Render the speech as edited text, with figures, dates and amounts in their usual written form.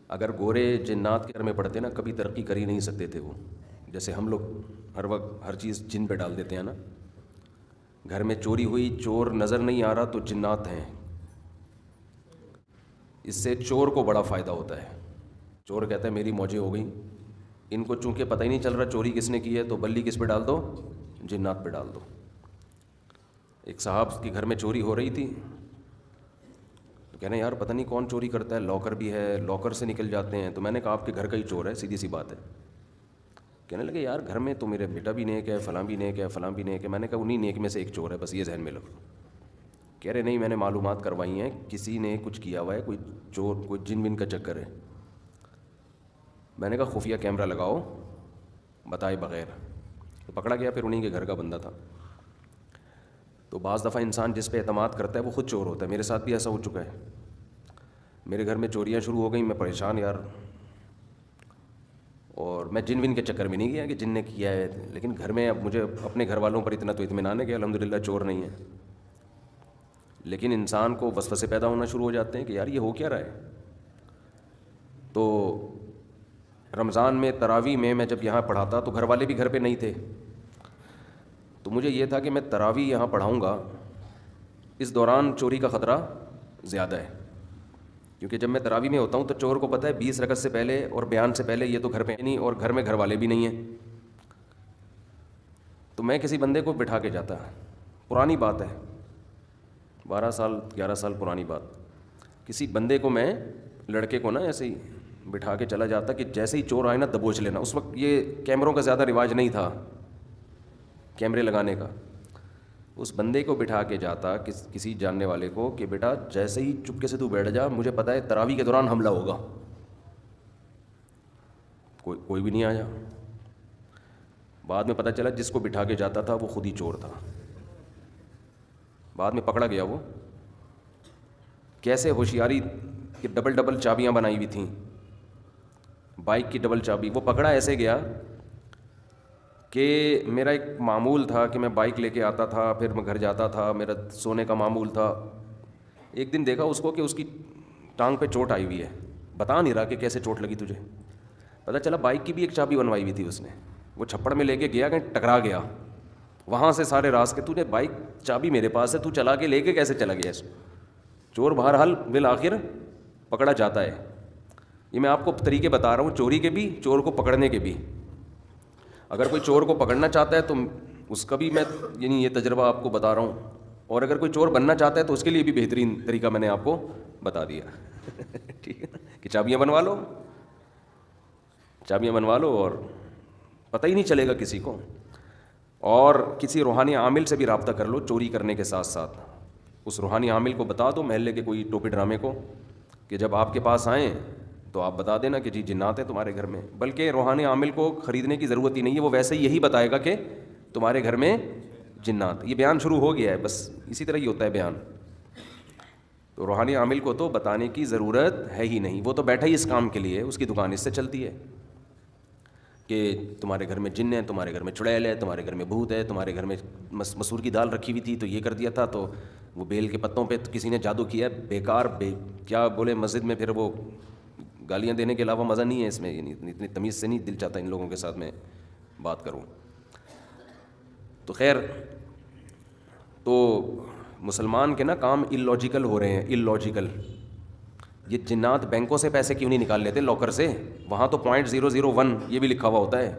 اگر گورے جنات کے گھر میں پڑتے نا کبھی ترقی کر ہی نہیں سکتے تھے وہ. جیسے ہم لوگ ہر وقت ہر چیز جن پہ ڈال دیتے ہیں نا. گھر میں چوری ہوئی, چور نظر نہیں آ رہا تو جنات ہیں. اس سے چور کو بڑا فائدہ ہوتا ہے. چور کہتا ہے میری موجیں ہو گئیں, ان کو چونکہ پتہ ہی نہیں چل رہا چوری کس نے کی ہے, تو بلی کس پہ ڈال دو, جنات پہ ڈال دو. ایک صاحب کے گھر میں چوری ہو رہی تھی, تو کہنا یار پتہ نہیں کون چوری کرتا ہے, لاکر بھی ہے, لاکر سے نکل جاتے ہیں. تو میں نے کہا آپ کے گھر کا ہی چور ہے, سیدھی سی بات ہے. کہنے لگے یار گھر میں تو میرے بیٹا بھی نیک ہے, فلاں بھی نیک ہے, فلاں بھی نیک ہے. میں نے کہا انہیں نیک میں سے ایک چور ہے, بس یہ ذہن میں رکھو. کہہ رہے نہیں میں نے معلومات کروائی ہیں, کسی نے کچھ کیا ہوا ہے, کوئی چور, کوئی جن ون کا چکر ہے. میں نے کہا خفیہ کیمرہ لگاؤ بتائے بغیر. تو پکڑا گیا, پھر انہیں کے گھر کا بندہ تھا. تو بعض دفعہ انسان جس پہ اعتماد کرتا ہے وہ خود چور ہوتا ہے. میرے ساتھ بھی ایسا ہو چکا ہے. میرے گھر میں چوریاں شروع ہو گئیں, میں پریشان یار. اور میں جن ون کے چکر میں نہیں گیا کہ جن نے کیا ہے, لیکن گھر میں اب مجھے اپنے گھر والوں پر اتنا تو اطمینان ہے کہ الحمدللہ چور نہیں ہے. لیکن انسان کو وسوسے پیدا ہونا شروع ہو جاتے ہیں کہ یار یہ ہو کیا رہا ہے. تو رمضان میں تراویح میں جب یہاں پڑھاتا تو گھر والے بھی گھر پہ نہیں تھے. تو مجھے یہ تھا کہ میں تراویح یہاں پڑھاؤں گا, اس دوران چوری کا خطرہ زیادہ ہے. کیونکہ جب میں تراویح میں ہوتا ہوں تو چور کو پتہ ہے 20 رکعت سے پہلے اور بیان سے پہلے یہ تو گھر پہ نہیں, اور گھر میں گھر والے بھی نہیں ہیں. تو میں کسی بندے کو بٹھا کے جاتا, پرانی بات ہے 12 سال 11 سال پرانی بات, کسی بندے کو میں لڑکے کو نا ایسے ہی بٹھا کے چلا جاتا کہ جیسے ہی چور آئے نا دبوچ لینا. اس وقت یہ کیمروں کا زیادہ رواج نہیں تھا, کیمرے لگانے کا. اس بندے کو بٹھا کے جاتا کسی جاننے والے کو کہ بیٹا جیسے ہی چپکے سے تو بیٹھ جا, مجھے پتہ ہے تراویح کے دوران حملہ ہوگا. کوئی بھی نہیں آیا. بعد میں پتہ چلا جس کو بٹھا کے جاتا تھا وہ خود ہی چور تھا. بعد میں پکڑا گیا وہ. کیسے ہوشیاری کہ ڈبل چابیاں بنائی ہوئی تھیں, بائک کی ڈبل چابی. وہ پکڑا ایسے گیا کہ میرا ایک معمول تھا کہ میں بائک لے کے آتا تھا, پھر میں گھر جاتا تھا, میرا سونے کا معمول تھا. ایک دن دیکھا اس کو کہ اس کی ٹانگ پہ چوٹ آئی ہوئی ہے. بتا نہیں رہا کہ کیسے چوٹ لگی تجھے. پتہ چلا بائک کی بھی ایک چابی بنوائی ہوئی تھی اس نے. وہ چھپڑ میں لے کے گیا, کہیں ٹکرا گیا. وہاں سے سارے راز کے تجھے بائک چابی میرے پاس ہے, تو چلا کے لے کے کیسے چلا گیا اس کو. چور بہرحال بالآخر پکڑا جاتا ہے. یہ میں آپ کو طریقے بتا رہا ہوں, چوری کے بھی, چور کو پکڑنے کے بھی. اگر کوئی چور کو پکڑنا چاہتا ہے تو اس کا بھی میں یہ تجربہ آپ کو بتا رہا ہوں, اور اگر کوئی چور بننا چاہتا ہے تو اس کے لیے بھی بہترین طریقہ میں نے آپ کو بتا دیا. ٹھیک ہے نا, کہ چابیاں بنوا لو اور پتہ ہی نہیں چلے گا کسی کو. اور کسی روحانی عامل سے بھی رابطہ کر لو چوری کرنے کے ساتھ ساتھ. اس روحانی عامل کو بتا دو, محلے کے کوئی ٹوپی ڈرامے کو, کہ جب آپ کے پاس آئیں تو آپ بتا دینا کہ جی جنات ہیں تمہارے گھر میں. بلکہ روحانی عامل کو خریدنے کی ضرورت ہی نہیں ہے, وہ ویسے ہی یہی بتائے گا کہ تمہارے گھر میں جنات. یہ بیان شروع ہو گیا ہے, بس اسی طرح ہی ہوتا ہے بیان. تو روحانی عامل کو تو بتانے کی ضرورت ہے ہی نہیں, وہ تو بیٹھا ہی اس کام کے لیے, اس کی دکان اس سے چلتی ہے کہ تمہارے گھر میں جن ہے, تمہارے گھر میں چڑیل ہے, تمہارے گھر میں بھوت ہے, تمہارے گھر میں مسور کی دال رکھی ہوئی تھی تو یہ کر دیا تھا, تو وہ بیل کے پتوں پہ کسی نے جادو کیا. بیکار کیا بولے مسجد میں, پھر وہ گالیاں دینے کے علاوہ مزہ نہیں ہے اس میں. اتنی تمیز سے نہیں دل چاہتا ان لوگوں کے ساتھ میں بات کروں. تو خیر, تو مسلمان کے نا کام اللاجیکل ہو رہے ہیں, اللاجیکل. یہ جنات بینکوں سے پیسے کیوں نہیں نکال لیتے, لاکر سے؟ وہاں تو 0.001 یہ بھی لکھا ہوا ہوتا ہے